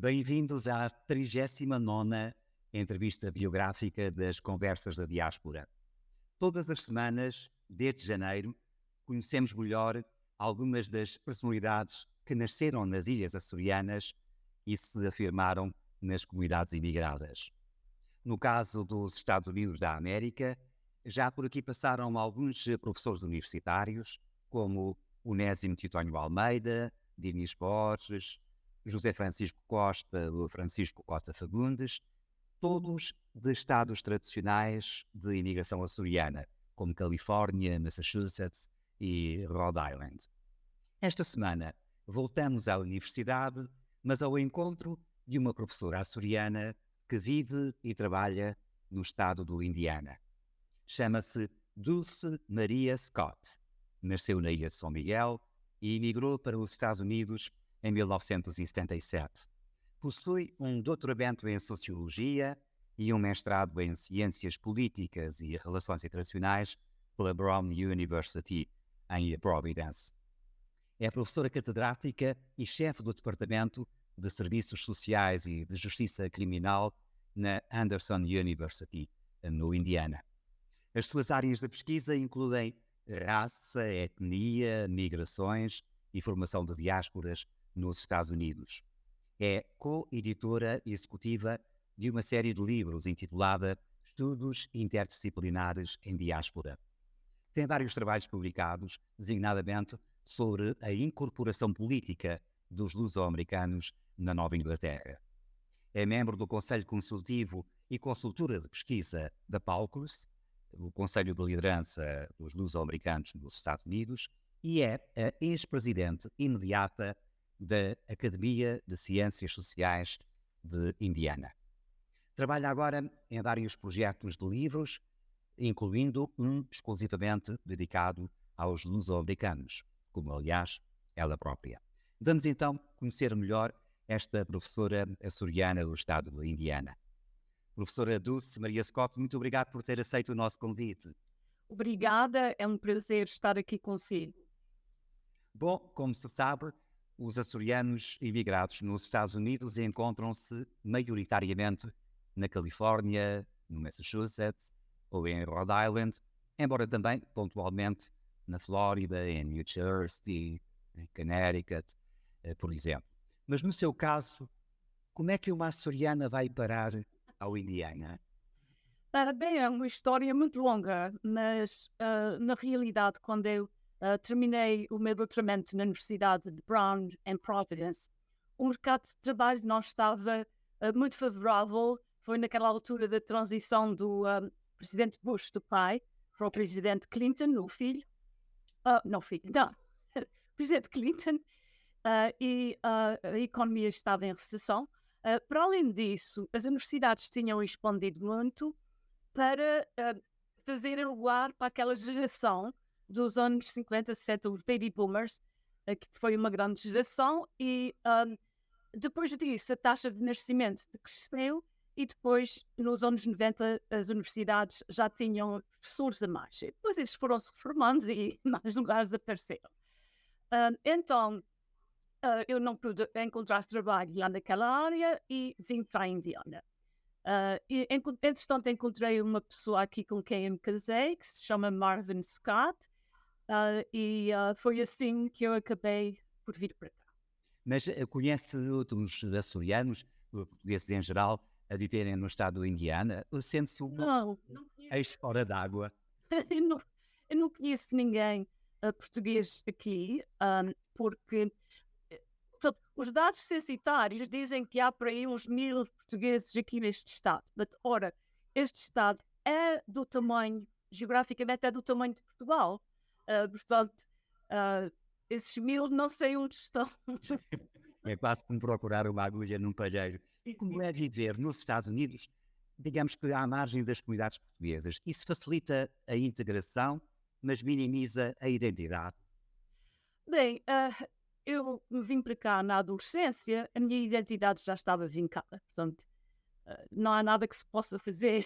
Bem-vindos à 39ª entrevista biográfica das Conversas da Diáspora. Todas as semanas, desde janeiro, conhecemos melhor algumas das personalidades que nasceram nas ilhas açorianas e se afirmaram nas comunidades imigradas. No caso dos Estados Unidos da América, já por aqui passaram alguns professores universitários, como Onésimo Teutónio Almeida, Dinis Borges, José Francisco Costa, Francisco Costa Fagundes, todos de estados tradicionais de imigração açoriana, como Califórnia, Massachusetts e Rhode Island. Esta semana voltamos à universidade, mas ao encontro de uma professora açoriana que vive e trabalha no estado do Indiana. Chama-se Dulce Maria Scott. Nasceu na Ilha de São Miguel e emigrou para os Estados Unidos em 1977. Possui um doutoramento em Sociologia e um mestrado em Ciências Políticas e Relações Internacionais pela Brown University, em Providence. É professora catedrática e chefe do Departamento de Serviços Sociais e de Justiça Criminal na Anderson University, no Indiana. As suas áreas de pesquisa incluem raça, etnia, migrações e formação de diásporas nos Estados Unidos. É co-editora executiva de uma série de livros intitulada Estudos Interdisciplinares em Diáspora. Tem vários trabalhos publicados, designadamente sobre a incorporação política dos luso-americanos na Nova Inglaterra. É membro do Conselho Consultivo e Consultora de Pesquisa da PALCUS, o Conselho de Liderança dos Luso-Americanos nos Estados Unidos, e é a ex-presidente imediata da Academia de Ciências Sociais de Indiana. Trabalha agora em vários projetos de livros, incluindo um exclusivamente dedicado aos luso-americanos, como aliás ela própria. Vamos então conhecer melhor esta professora açoriana do estado de Indiana. Professora Dulce Maria Scott, muito obrigado por ter aceito o nosso convite. Obrigada, é um prazer estar aqui consigo. Bom, como se sabe, os açorianos imigrados nos Estados Unidos encontram-se maioritariamente na Califórnia, no Massachusetts ou em Rhode Island, embora também, pontualmente, na Flórida, em New Jersey, em Connecticut, por exemplo. Mas no seu caso, como é que uma açoriana vai parar ao Indiana? Bem, é uma história muito longa, mas na realidade, quando eu terminei o meu doutoramento na Universidade de Brown, em Providence, o mercado de trabalho não estava muito favorável. Foi naquela altura da transição do presidente Bush, do pai, para o presidente Clinton, o filho. Presidente Clinton. E a economia estava em recessão. Para além disso, as universidades tinham expandido muito para fazerem lugar para aquela geração dos anos 50, 60, os baby boomers, que foi uma grande geração, e depois disso a taxa de nascimento cresceu, e depois, nos anos 90, as universidades já tinham professores a mais. E depois eles foram se reformando e mais lugares apareceram. Então, eu não pude encontrar trabalho lá naquela área e vim para a Indiana. Entretanto, encontrei uma pessoa aqui com quem eu me casei, que se chama Marvin Scott, e foi assim que eu acabei por vir para cá. Mas conhece outros açorianos, portugueses em geral, a viverem no estado do Indiana? Sente-se Não ex fora d'água? eu não conheço ninguém português aqui, porque os dados censitários dizem que há por aí uns 1000 portugueses aqui neste estado. Mas, ora, este estado é do tamanho, geograficamente é do tamanho de Portugal. Portanto, esses 1000 não sei onde estão. É quase como procurar uma agulha num palheiro. E como é viver nos Estados Unidos, digamos que à margem das comunidades portuguesas? Isso facilita a integração, mas minimiza a identidade? Bem, eu vim para cá na adolescência, a minha identidade já estava vincada. Portanto, não há nada que se possa fazer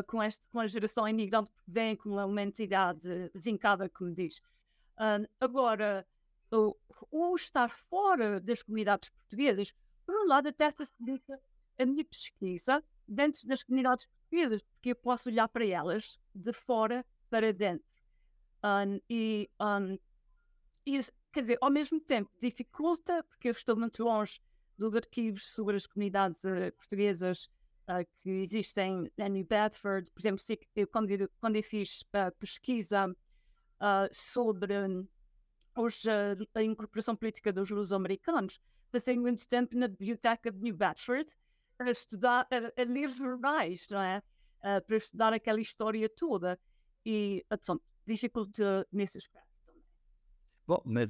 com a geração imigrante que vem com uma entidade vincada, como diz. Agora, o estar fora das comunidades portuguesas por um lado, até facilita a minha pesquisa dentro das comunidades portuguesas, porque eu posso olhar para elas de fora para dentro. E quer dizer, ao mesmo tempo, dificulta, porque eu estou muito longe dos arquivos sobre as comunidades portuguesas que existem em New Bedford. Por exemplo, quando eu fiz pesquisa sobre a incorporação política dos luso-americanos, passei muito tempo na biblioteca de New Bedford a estudar, a ler jornais, não é? Para estudar aquela história toda. E, portanto, dificulta nesse aspecto também. Bom, mas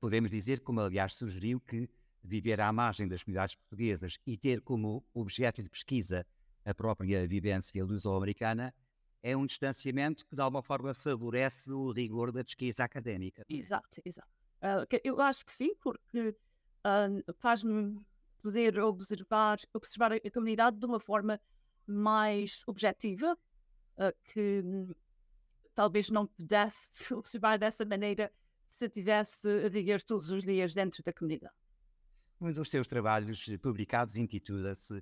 podemos dizer, como aliás sugeriu, que viver à margem das comunidades portuguesas e ter como objeto de pesquisa a própria vivência luso-americana é um distanciamento que de alguma forma favorece o rigor da pesquisa académica. Exato, exato. Eu acho que sim, porque faz-me poder observar a comunidade de uma forma mais objetiva, que talvez não pudesse observar dessa maneira se tivesse a viver todos os dias dentro da comunidade. Um dos seus trabalhos publicados intitula-se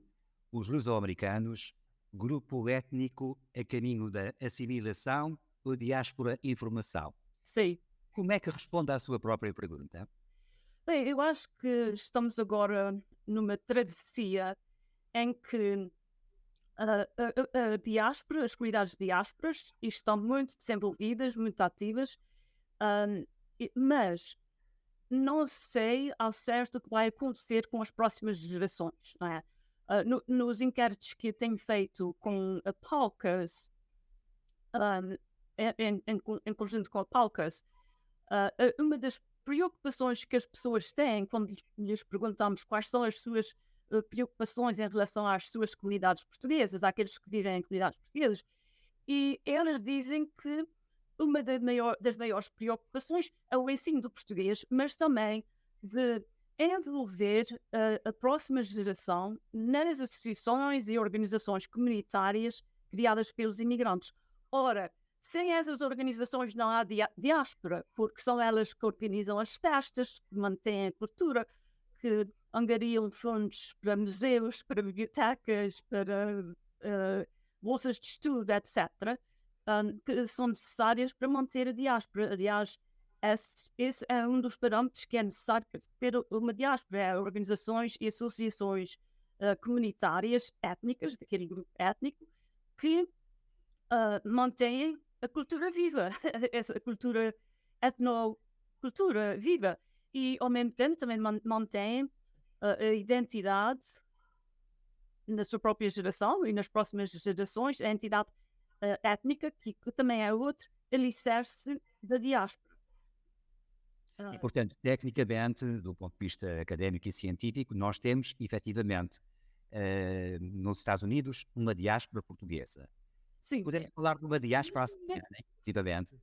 Os Luso-Americanos, Grupo Étnico a Caminho da Assimilação ou Diáspora e Informação. Sim. Como é que responde à sua própria pergunta? Bem, eu acho que estamos agora numa travessia em que a diáspora, as comunidades diásporas estão muito desenvolvidas, muito ativas, mas não sei ao certo o que vai acontecer com as próximas gerações, não é? Nos inquéritos que eu tenho feito com a Palcas, em conjunto com a Palcas, uma das preocupações que as pessoas têm quando lhes perguntamos quais são as suas preocupações em relação às suas comunidades portuguesas, àqueles que vivem em comunidades portuguesas, e elas dizem que uma das maiores preocupações é o ensino do português, mas também de envolver a próxima geração nas associações e organizações comunitárias criadas pelos imigrantes. Ora, sem essas organizações não há diáspora, porque são elas que organizam as festas, que mantêm a cultura, que angariam fundos para museus, para bibliotecas, para bolsas de estudo, etc., que são necessárias para manter a diáspora. Aliás, esse é um dos parâmetros que é necessário para ter uma diáspora, é organizações e associações comunitárias, étnicas, daquele grupo étnico, que mantêm a cultura viva, essa cultura, etnocultura viva, e ao mesmo tempo também mantêm a identidade na sua própria geração e nas próximas gerações, a entidade étnica, que também é outro alicerce da diáspora. E, portanto, tecnicamente, do ponto de vista académico e científico, nós temos, efetivamente, nos Estados Unidos, uma diáspora portuguesa. Sim. Podemos falar de uma diáspora açoriana, efetivamente.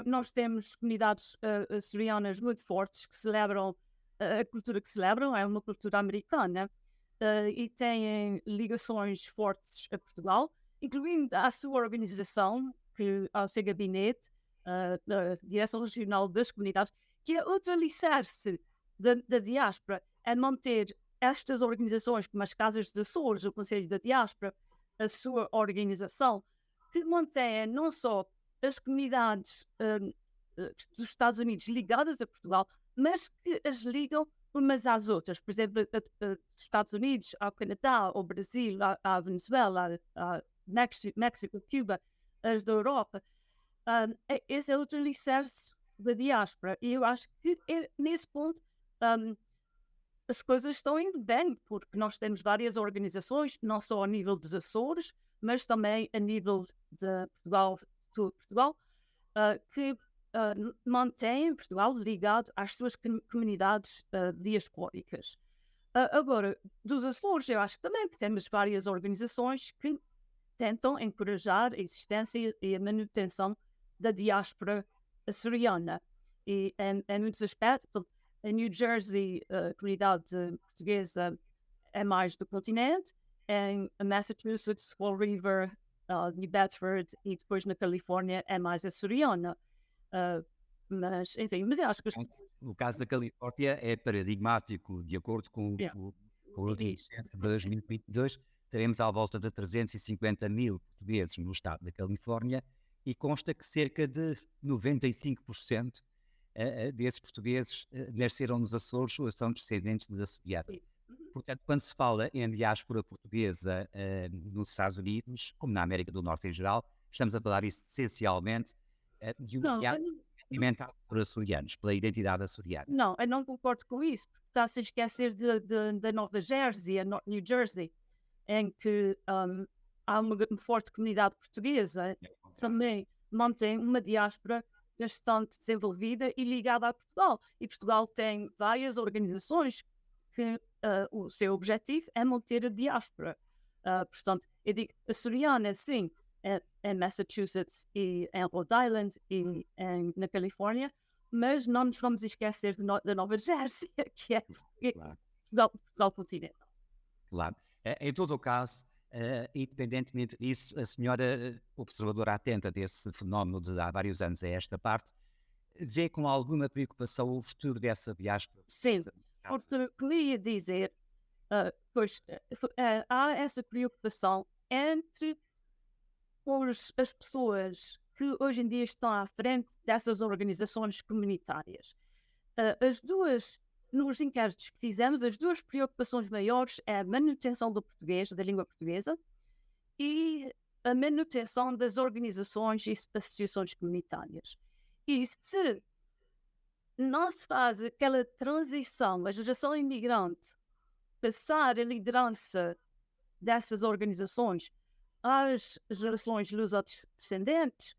Nós temos comunidades açorianas muito fortes que celebram a cultura que celebram, é uma cultura americana, e têm ligações fortes a Portugal, incluindo a sua organização, ao seu gabinete, da Direção Regional das Comunidades, que é outro alicerce da diáspora, é manter estas organizações, como as Casas de Açores, o Conselho da Diáspora, a sua organização, que mantém não só as comunidades dos Estados Unidos ligadas a Portugal, mas que as ligam umas às outras. Por exemplo, dos Estados Unidos ao Canadá, ao Brasil, à Venezuela, a México, Cuba, as da Europa. Esse é outro alicerce da diáspora. E eu acho que nesse ponto as coisas estão indo bem, porque nós temos várias organizações, não só a nível dos Açores, mas também a nível de Portugal, que mantém Portugal ligado às suas comunidades diaspóricas. Agora, dos Açores, eu acho que também temos várias organizações que tentam encorajar a existência e a manutenção da diáspora açoriana. E em muitos aspectos, em New Jersey, a comunidade portuguesa é mais do continente, em Massachusetts, Fall River, New Bedford e depois na Califórnia é mais açoriana. Mas, enfim, mas eu acho que as Então, o caso da Califórnia é paradigmático. De acordo com yeah, o último diz. censo de 2022, teremos à volta de 350 mil portugueses no estado da Califórnia e consta que cerca de 95% desses portugueses nasceram nos Açores ou são descendentes de açorianos. Sim. Uhum. Portanto, quando se fala em diáspora portuguesa nos Estados Unidos, como na América do Norte em geral, estamos a falar essencialmente de uma Não, diáspora alimentada por açorianos, pela identidade açoriana. não, eu não concordo com isso, porque está-se a esquecer da Nova Jersey, New Jersey, em que há uma forte comunidade portuguesa, É o contrário. também mantém uma diáspora bastante desenvolvida e ligada a Portugal. E Portugal tem várias organizações que o seu objetivo é manter a diáspora. Portanto, eu digo açoriana, sim, em Massachusetts e em Rhode Island e na Califórnia, mas não nos vamos esquecer da Nova Jersey, que é Claro, Portugal continental. claro. Em todo o caso, independentemente disso, a senhora, observadora atenta desse fenómeno de há vários anos a esta parte, vê com alguma preocupação o futuro dessa diáspora Sim, portuguesa? porque queria dizer, pois, há essa preocupação entre as pessoas que hoje em dia estão à frente dessas organizações comunitárias. As duas, nos inquéritos que fizemos, as duas preocupações maiores é a manutenção do português, da língua portuguesa, e a manutenção das organizações e associações comunitárias. E se não se faz aquela transição, a geração imigrante passar a liderança dessas organizações às gerações lusodescendentes,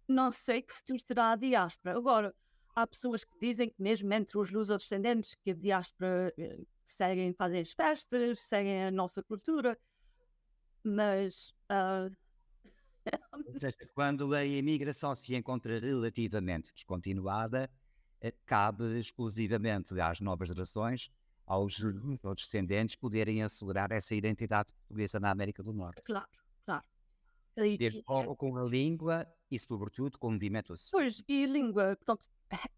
não sei que futuro terá a diáspora. Agora, há pessoas que dizem que mesmo entre os lusodescendentes que a diáspora seguem, fazem as festas, seguem a nossa cultura, mas Ou seja, quando a imigração se encontra relativamente descontinuada, cabe exclusivamente às novas gerações, aos descendentes, poderem assegurar essa identidade portuguesa na América do Norte. claro, claro. E, Desde logo com a língua e, sobretudo, com o movimento social. pois, e a língua, portanto,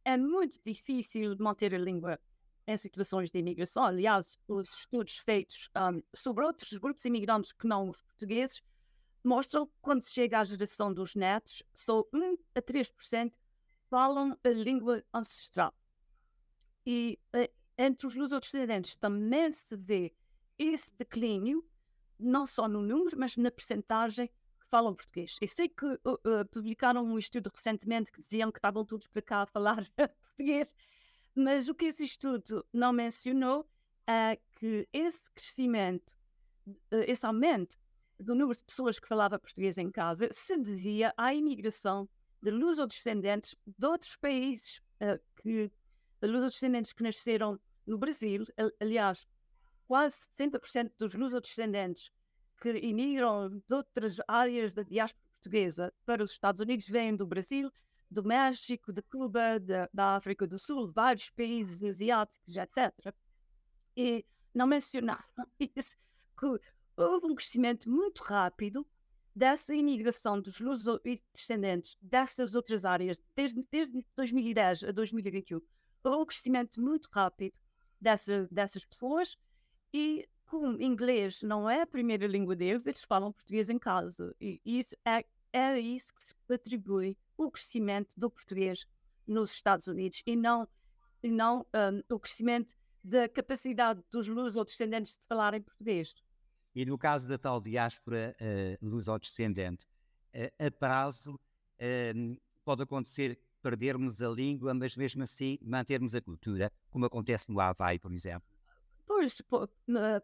é muito difícil manter a língua em situações de imigração. Aliás, os estudos feitos sobre outros grupos imigrantes que não os portugueses mostram que quando se chega à geração dos netos, só 1 a 3% falam a língua ancestral. E entre os lusodescendentes também se vê esse declínio, não só no número, mas na percentagem que falam português. E sei que publicaram um estudo recentemente que diziam que estavam todos para cá a falar português, mas o que esse estudo não mencionou é que esse crescimento, esse aumento do número de pessoas que falava português em casa se devia à imigração de lusodescendentes de outros países, lusodescendentes que nasceram no Brasil. Aliás, quase 60% dos lusodescendentes que imigram de outras áreas da diáspora portuguesa para os Estados Unidos vêm do Brasil, do México, de Cuba, da África do Sul, vários países asiáticos, etc. E não mencionaram isso, que houve um crescimento muito rápido dessa imigração dos lusodescendentes dessas outras áreas, desde 2010 a 2021. Houve um crescimento muito rápido dessas pessoas e, como inglês não é a primeira língua deles, eles falam português em casa. E isso é isso que se atribui o crescimento do português nos Estados Unidos e não o crescimento da capacidade dos lusodescendentes de falarem português. E no caso da tal diáspora lusodescendente, a prazo pode acontecer perdermos a língua, mas mesmo assim mantermos a cultura, como acontece no Havaí, por exemplo. Pois,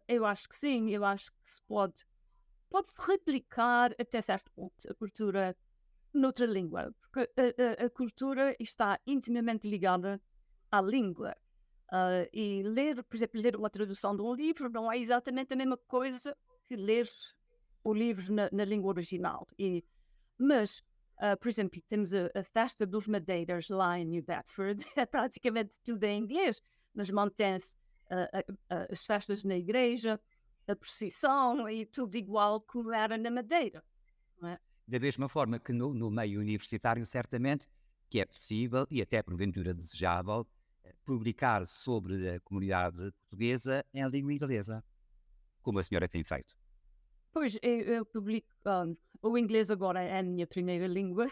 eu acho que sim, eu acho que se pode-se replicar até certo ponto a cultura noutra língua, porque a cultura está intimamente ligada à língua. E ler, por exemplo, ler uma tradução de um livro não é exatamente a mesma coisa que ler o livro na língua original. Mas, por exemplo, temos a festa dos madeiras lá em New Bedford, é praticamente tudo em inglês, mas mantém-se as festas na igreja, a procissão e tudo igual como era na Madeira. Não é? Da mesma forma que no meio universitário, certamente, que é possível e até porventura desejável publicar sobre a comunidade portuguesa em língua inglesa, como a senhora tem feito. Pois, eu publico, o inglês agora é a minha primeira língua.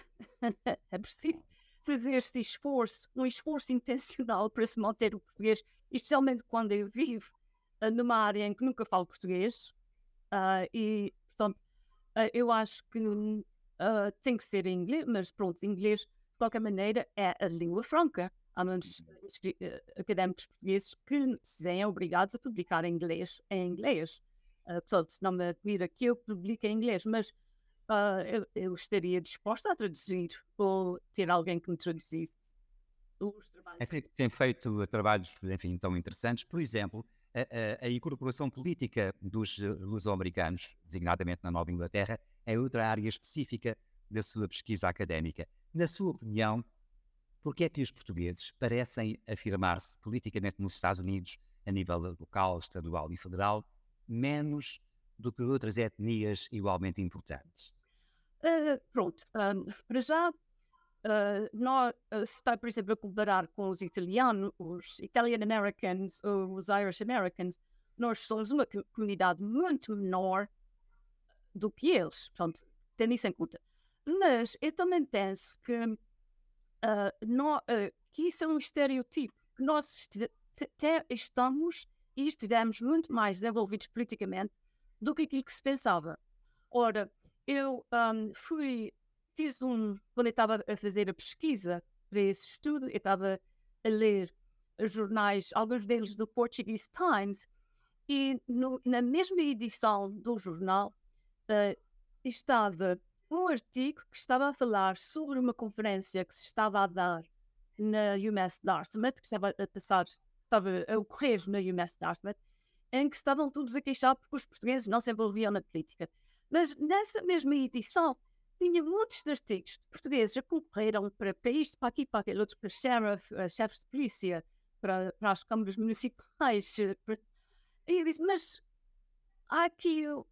É preciso fazer este esforço, um esforço intencional para se manter o português, especialmente quando eu vivo numa área em que nunca falo português. E, portanto, eu acho que tem que ser em inglês, mas pronto, inglês, de qualquer maneira, é a língua franca. Há muitos académicos portugueses que se veem obrigados a publicar em inglês. Portanto, não me admira que eu publique em inglês, mas eu estaria disposta a traduzir ou ter alguém que me traduzisse os trabalhos. Tem feito trabalhos, enfim, tão interessantes. Por exemplo, a incorporação política dos luso-americanos, designadamente na Nova Inglaterra, é outra área específica da sua pesquisa académica. Na sua opinião, por que é que os portugueses parecem afirmar-se politicamente nos Estados Unidos, a nível local, estadual e federal, menos do que outras etnias igualmente importantes? Pronto, para já, se está, por exemplo, a comparar com os italianos, os Italian Americans ou os Irish Americans, nós somos uma comunidade muito menor do que eles, portanto, tendo isso em conta. Mas eu também penso que, que isso é um estereotipo, que nós estamos e estivemos muito mais desenvolvidos politicamente do que aquilo que se pensava. Ora, eu quando eu estava a fazer a pesquisa para esse estudo, eu estava a ler os jornais, alguns deles do Portuguese Times, e na mesma edição do jornal estava um artigo que estava a falar sobre uma conferência que se estava a dar na UMass Dartmouth, que estava a ocorrer na UMass Dartmouth, em que estavam todos a queixar porque os portugueses não se envolviam na política. Mas nessa mesma edição tinha muitos de artigos de portugueses que concorreram para isto, para aqui, para aquele outro, para chefes de polícia, para as câmaras municipais. E eu disse, mas há aqui um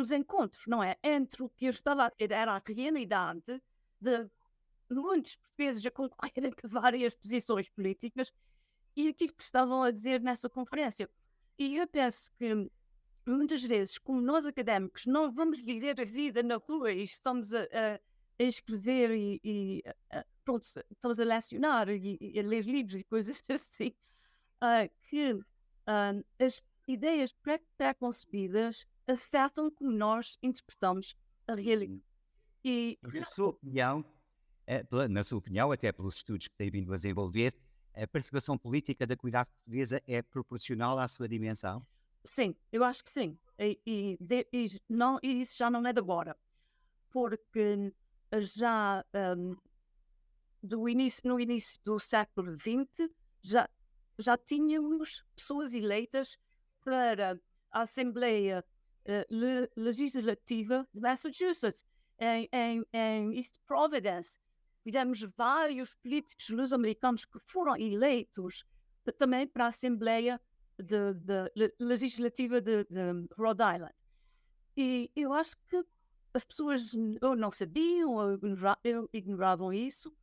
desencontro, não é? Entre o que eu estava a ter, era a realidade de muitos portugueses a concorrerem a várias posições políticas e aquilo que estavam a dizer nessa conferência. E eu penso que muitas vezes, como nós académicos, não vamos viver a vida na rua e estamos a escrever pronto, estamos a lecionar e a ler livros e coisas assim, que as ideias pré-concebidas afetam como nós interpretamos a realidade. E, na sua opinião, até pelos estudos que tem vindo a desenvolver, a participação política da comunidade portuguesa é proporcional à sua dimensão? sim, eu acho que sim. E isso já não é de agora, porque já no início do século XX já tínhamos pessoas eleitas para a Assembleia Legislativa de Massachusetts, em East Providence. Tivemos vários políticos luso-americanos que foram eleitos também para a Assembleia Legislativa de Rhode Island. E eu acho que as pessoas ou não sabiam ou ignoravam isso,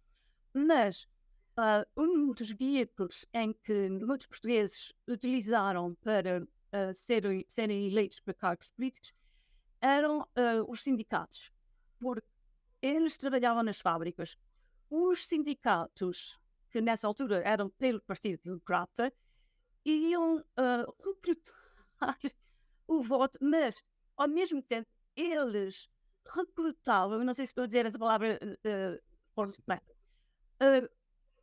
mas um dos veículos em que muitos portugueses utilizaram para serem eleitos para cargos políticos eram os sindicatos, porque eles trabalhavam nas fábricas. Os sindicatos, que nessa altura eram pelo Partido Democrata, iam recrutar o voto, mas ao mesmo tempo eles recrutavam, eu não sei se estou a dizer essa palavra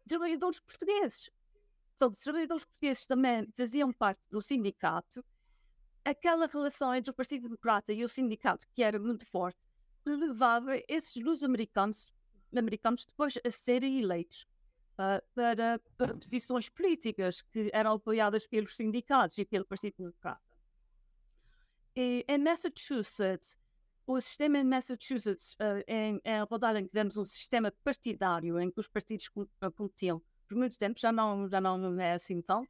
trabalhadores portugueses. Então, os trabalhadores portugueses também faziam parte do sindicato. Aquela relação entre o Partido Democrata e o sindicato, que era muito forte, levava esses luso-americanos depois a serem eleitos para posições políticas que eram apoiadas pelos sindicatos e pelo Partido Democrata. E em Massachusetts, o sistema em Massachusetts, em Rhode Island, tivemos um sistema partidário em que os partidos competiam por muito tempo, já não é assim tão,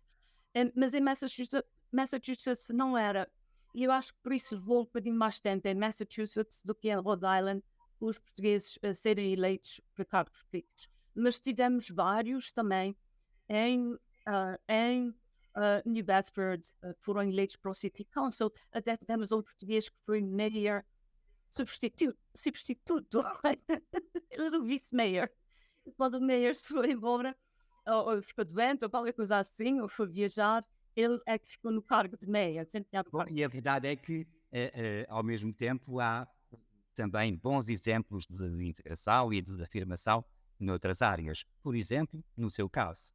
mas em Massachusetts não era. E eu acho que por isso levou um bocadinho mais tempo em Massachusetts do que em Rhode Island os portugueses a serem eleitos para cargos políticos. Mas tivemos vários também em New Bedford, que foram eleitos para o City Council. Até tivemos um português que foi mayor substituto. Ele era o vice-mayor. Quando o mayor se foi embora, ou ficou doente, ou qualquer coisa assim, ou foi viajar, ele é que ficou no cargo de mayor. Bom, e a verdade é que, ao mesmo tempo, há também bons exemplos de integração e de afirmação noutras áreas. Por exemplo, no seu caso,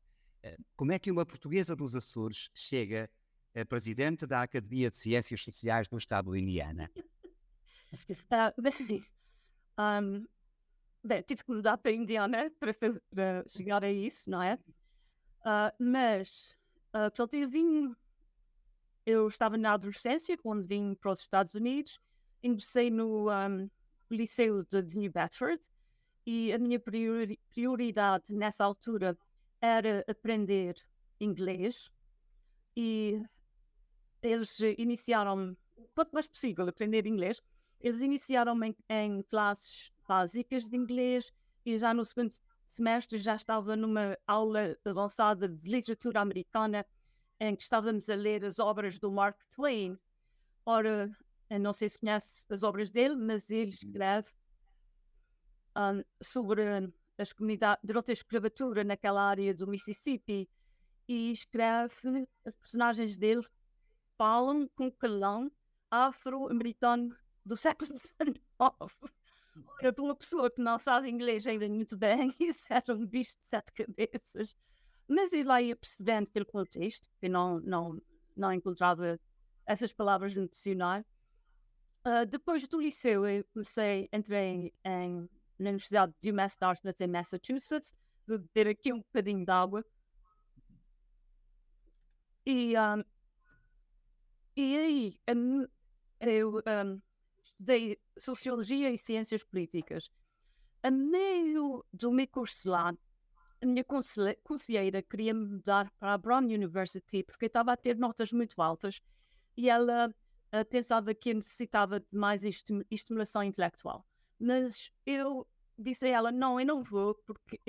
como é que uma portuguesa dos Açores chega a presidente da Academia de Ciências Sociais do Estado de Indiana? Bem, tive que mudar para a Indiana para chegar a isso, não é? Mas, portanto, eu estava na adolescência quando vim para os Estados Unidos, ingressei no Liceu de New Bedford e a minha prioridade nessa altura era aprender inglês e eles iniciaram-me, quanto mais possível, aprender inglês. Eles iniciaram-me em classes básicas de inglês e já no segundo semestre já estava numa aula avançada de literatura americana em que estávamos a ler as obras do Mark Twain. Ora, eu não sei se conhece as obras dele, mas ele escreve sobre as comunidades, durante a escravatura naquela área do Mississippi, e escreve, os personagens dele falam com calão afro-americano do século XIX. Ora, para uma pessoa que não sabe inglês ainda muito bem, isso era um bicho de 7 cabeças. Mas eu lá ia percebendo pelo contexto, que não encontrava essas palavras no dicionário. Depois do liceu, eu entrei na Universidade de UMass Dartmouth em Massachusetts, de beber aqui um bocadinho de água. E aí eu estudei Sociologia e Ciências Políticas. A meio do meu curso lá, a minha conselheira queria me mudar para a Brown University porque eu estava a ter notas muito altas e ela pensava que eu necessitava de mais estimulação intelectual. Mas eu disse a ela, não, eu não vou porque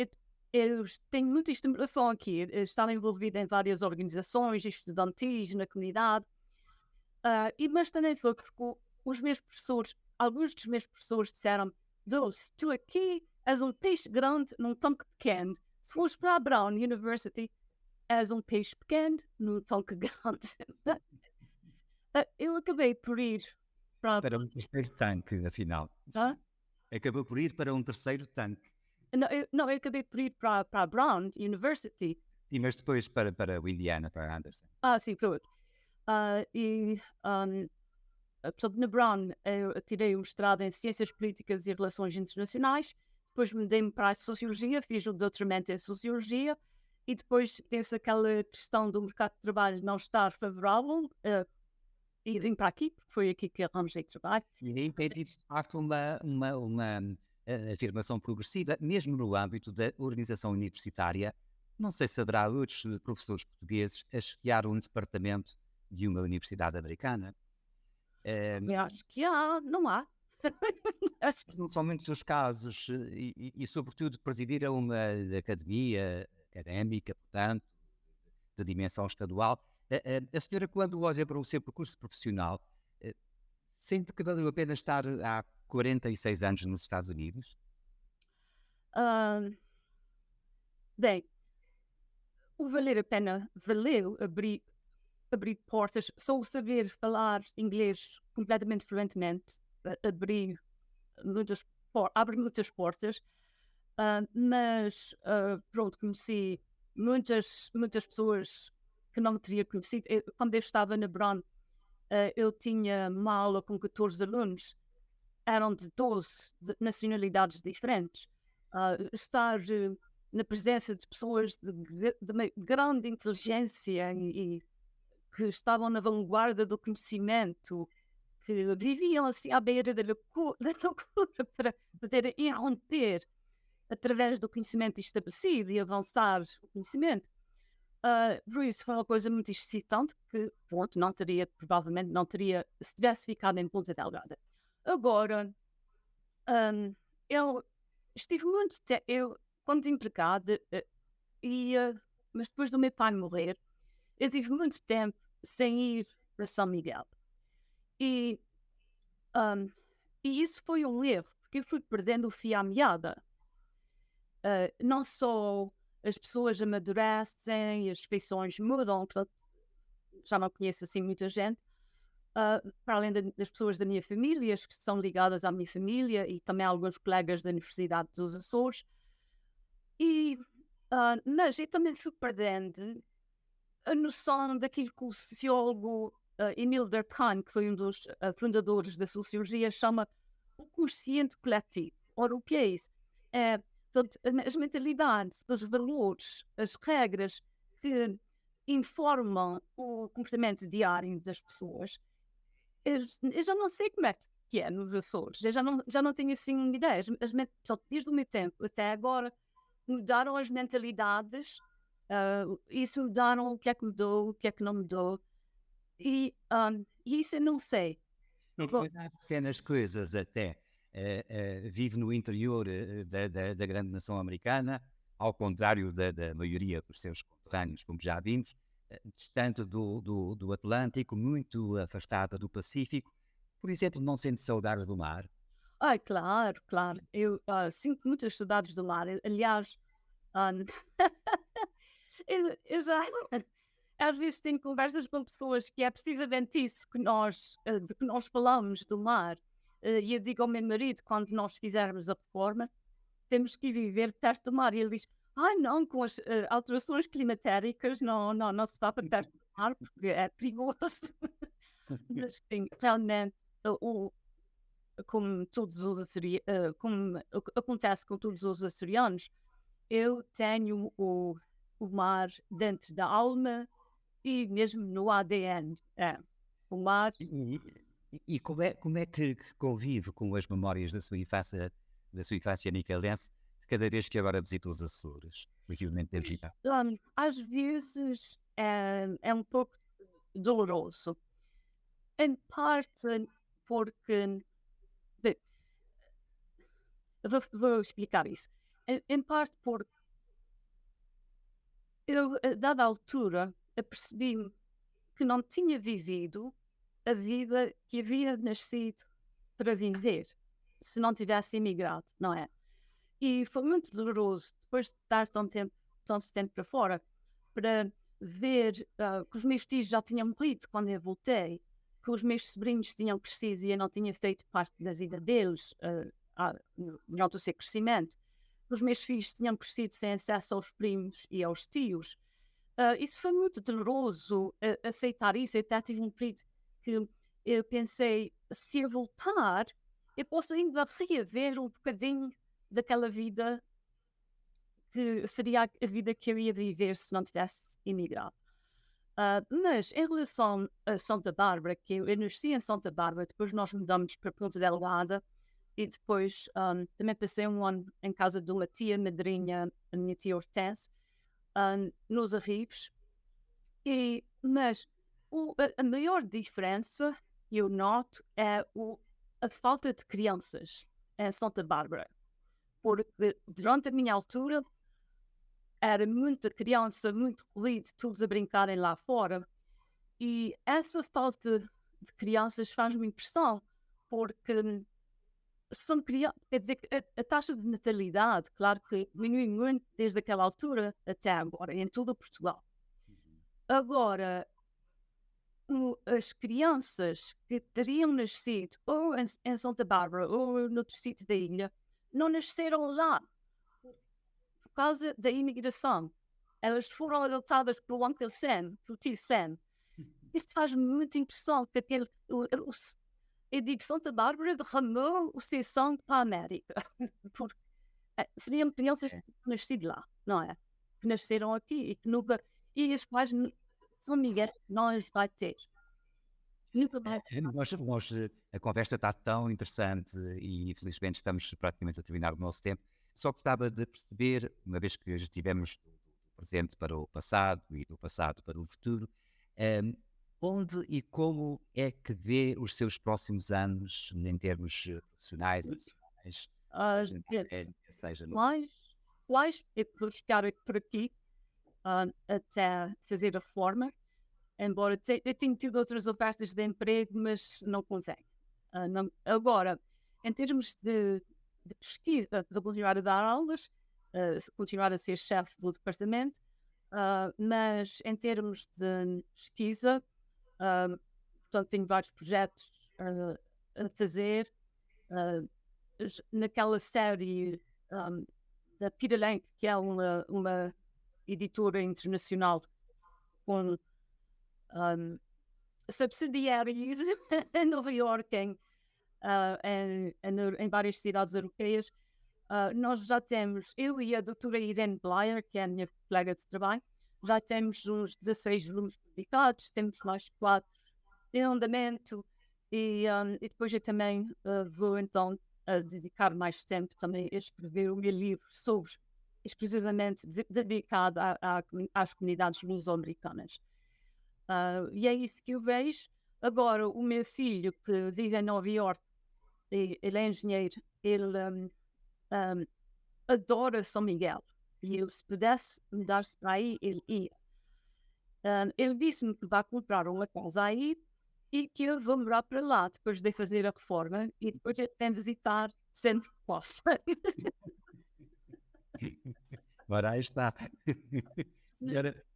eu tenho muita estimulação aqui. Eu estava envolvida em várias organizações estudantis na comunidade. Mas também foi porque os meus professores, alguns dos meus professores disseram, Dulce, tu aqui és um peixe grande num tanque pequeno. Se fores para a Brown University, és um peixe pequeno num tanque grande. Eu acabei por ir Para um terceiro tanque, afinal. Acabou por ir para um terceiro tanque. Não, eu acabei por ir para a Brown University. Sim, mas depois para o Indiana, para Anderson. Sim, para outro. Portanto, na Brown, eu tirei o mestrado em Ciências Políticas e Relações Internacionais, depois mudei-me para a Sociologia, fiz um doutoramento em Sociologia, e depois tem-se aquela questão do mercado de trabalho não estar favorável, e vim para aqui, porque foi aqui que arranjei trabalho. E aí tem tido, de facto, uma afirmação progressiva, mesmo no âmbito da organização universitária. Não sei se haverá outros professores portugueses a chefiar um departamento de uma universidade americana. Eu acho que não há. Acho que não são muitos os casos e sobretudo, presidir a uma academia académica, portanto, de dimensão estadual. A senhora, quando olha para o seu percurso profissional, sente que valeu a pena estar há 46 anos nos Estados Unidos? Bem, o valer a pena valeu abrir portas, só o saber falar inglês completamente fluentemente abre muitas portas, mas pronto, conheci muitas pessoas que não teria conhecido. Quando eu estava na Brown, eu tinha uma aula com 14 alunos, eram de 12 nacionalidades diferentes. Estar na presença de pessoas de uma grande inteligência e que estavam na vanguarda do conhecimento, que viviam assim à beira da loucura para poder irromper através do conhecimento estabelecido e avançar o conhecimento. Por isso foi uma coisa muito excitante que, pronto, provavelmente não teria, se tivesse ficado em Ponta Delgada. Agora, eu estive muito tempo, eu, quando empregada, ia, mas depois do meu pai morrer, eu tive muito tempo sem ir para São Miguel. E, ahm, e isso foi um erro, porque eu fui perdendo o fio à meada. Não só as pessoas amadurecem, as feições mudam, portanto, já não conheço assim muita gente, para além das pessoas da minha família, as que são ligadas à minha família e também alguns colegas da Universidade dos Açores. E, mas eu também fui perdendo a noção daquilo que o sociólogo Emile Durkheim, que foi um dos fundadores da sociologia, chama o consciente coletivo. Ora, o que é isso? É, portanto, as mentalidades, os valores, as regras que informam o comportamento diário das pessoas. Eu já não sei como é que é nos Açores, eu já não tenho assim ideia. Portanto, desde o meu tempo até agora mudaram as mentalidades, isso mudaram o que é que mudou, o que é que não mudou, e isso eu não sei. E Bom, depois há pequenas coisas até. Vive no interior da grande nação americana, ao contrário da maioria dos seus conterrâneos, como já vimos, distante do Atlântico, muito afastada do Pacífico. Por exemplo, não sente saudades do mar. ai, claro, claro, eu sinto muitas saudades do mar. Aliás, ah, eu já às vezes tenho conversas com pessoas que é precisamente isso que de que nós falamos do mar. E eu digo ao meu marido, quando nós fizermos a reforma, temos que ir viver perto do mar. E ele diz: ai, não, com as alterações climatéricas, não se vá para perto do mar porque é perigoso. Mas sim, realmente, como todos os como acontece com todos os açorianos, eu tenho o mar dentro da alma e mesmo no ADN. É, o mar. E como é que convive com as memórias da sua infância nicalense, de cada vez que agora visita os Açores, relativamente ter Pois, visitado? às vezes é um pouco doloroso. Em parte porque. Bem, vou explicar isso. Em parte porque eu, a dada altura, apercebi-me que não tinha vivido a vida que havia nascido para viver, se não tivesse emigrado, não é? E foi muito doloroso, depois de estar tanto tempo para fora, para ver que os meus tios já tinham morrido quando eu voltei, que os meus sobrinhos tinham crescido e eu não tinha feito parte da vida deles durante o seu crescimento, que os meus filhos tinham crescido sem acesso aos primos e aos tios. Isso foi muito doloroso, aceitar isso. Eu até tive um período que eu pensei, se eu voltar, eu posso ainda reaver um bocadinho daquela vida que seria a vida que eu ia viver se não tivesse imigrado. Mas em relação a Santa Bárbara, que eu nasci em Santa Bárbara, depois nós mudamos para Ponta Delgada e depois também passei um ano em casa de uma tia madrinha, a minha tia Hortense, nos Arribes. Mas a maior diferença, eu noto, é a falta de crianças em Santa Bárbara. Porque durante a minha altura era muita criança, muito ruído, todos a brincarem lá fora. E essa falta de crianças faz-me impressão, porque são crianças, quer dizer, que a taxa de natalidade, claro que diminui muito desde aquela altura até agora, em todo o Portugal. Agora, as crianças que teriam nascido ou em Santa Bárbara ou noutro sítio da ilha, não nasceram lá por causa da imigração. Elas foram adotadas pelo Uncle Sam, pelo tio Sam. Isso faz muita impressão, que eu digo, Santa Bárbara derramou o seu sangue para a América. Porque seriam crianças que tinham nascido lá, não é? Que nasceram aqui e que nunca... E as quais São Miguel não as vai ter. Nunca mais. A conversa está tão interessante e infelizmente estamos praticamente a terminar o nosso tempo. Só gostava de perceber, uma vez que já estivemos do presente para o passado e do passado para o futuro, onde e como é que vê os seus próximos anos em termos profissionais e pessoais? seja na Gente, América, seja mas, noutros. mas eu vou ficar por aqui até fazer a reforma, embora eu tenha tido outras ofertas de emprego, mas não consegue. Agora, em termos de pesquisa, de continuar a dar aulas, continuar a ser chefe do departamento, mas em termos de pesquisa, ah, portanto, tenho vários projetos a fazer. ah, Naquela série da Peter Lang, que é uma editora internacional com subsidiários em Nova Iorque, em várias cidades europeias. Nós já temos, eu e a doutora Irene Blair, que é a minha colega de trabalho, já temos uns 16 volumes publicados, temos mais 4 em andamento e depois eu também vou então dedicar mais tempo também a escrever o meu livro sobre, exclusivamente dedicado às comunidades luso-americanas. E é isso que eu vejo. Agora, o meu filho, que vive em Nova Iorque, ele é engenheiro, ele adora São Miguel. E ele, se pudesse mudar-se para aí, ele ia. Ele disse-me que vai comprar uma casa aí e que eu vou morar para lá depois de fazer a reforma e depois eu tenho visitar sempre que posso. Ora, aí está. Senhora,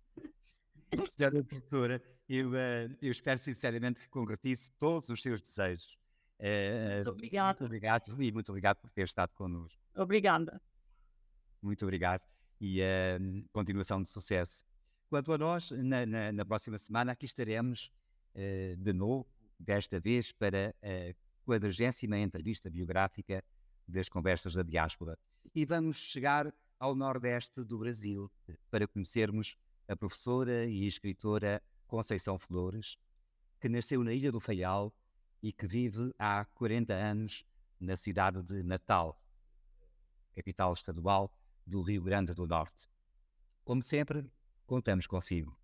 senhora professora, eu espero sinceramente que concretize todos os seus desejos. Muito Muito obrigada. obrigado e muito obrigado por ter estado connosco. Obrigada. Muito obrigado e continuação de sucesso. Quanto a nós, na próxima semana aqui estaremos de novo, desta vez para a 40ª entrevista biográfica das Conversas da Diáspora. E vamos chegar ao nordeste do Brasil para conhecermos a professora e escritora Conceição Flores, que nasceu na Ilha do Faial e que vive há 40 anos na cidade de Natal, capital estadual do Rio Grande do Norte. Como sempre, contamos consigo.